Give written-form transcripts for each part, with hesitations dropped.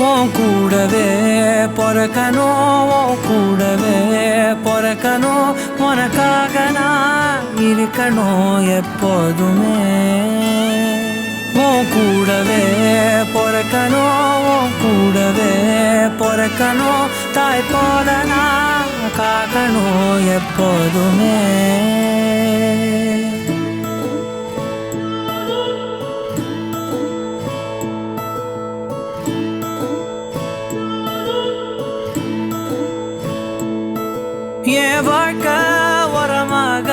உன் கூடவே பொறக்கணும், உன் கூடவே பொறக்கணும், உனக்காக நான் இருக்கணும் எப்போதுமே. உன் கூடவே பொறக்கணும், உன் கூடவே பொறக்கணும், தாய் போல நான் காக்கணும் எப்போதுமே. என் வாழ்க்கை உரமாக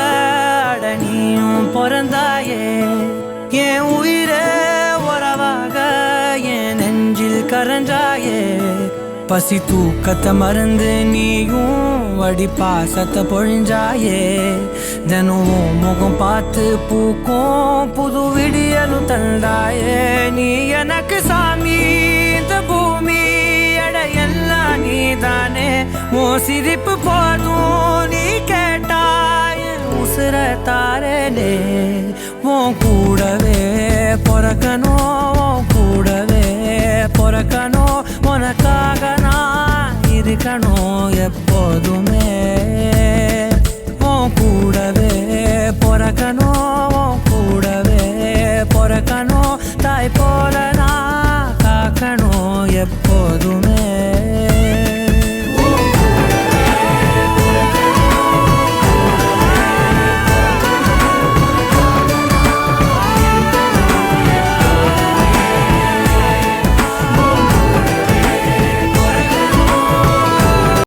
அடனியும் பிறந்தாயே, என் உயிரே உறவாக என் நெஞ்சில் கரஞ்சாயே. பசி தூக்கத்தை மறந்து நீயும் அடி பாசத்தை பொழிஞ்சாயே. தினம் முகம் பார்த்து பூக்கும் புது விடியலும் தந்தாயே. நீ எனக்கு சாமி, இந்த பூமி எல்லாம் நீதானே. உன் சிரிப்பு போதும் நீ கேட்டாய் உசுர தாரனே. உன் கூடவே பொறக்கணும், உன் கூடவே பொறக்கணும், உனக்காக நான் இருக்கணும் எப்போதுமே. உன் கூடவே பொறக்கணும்,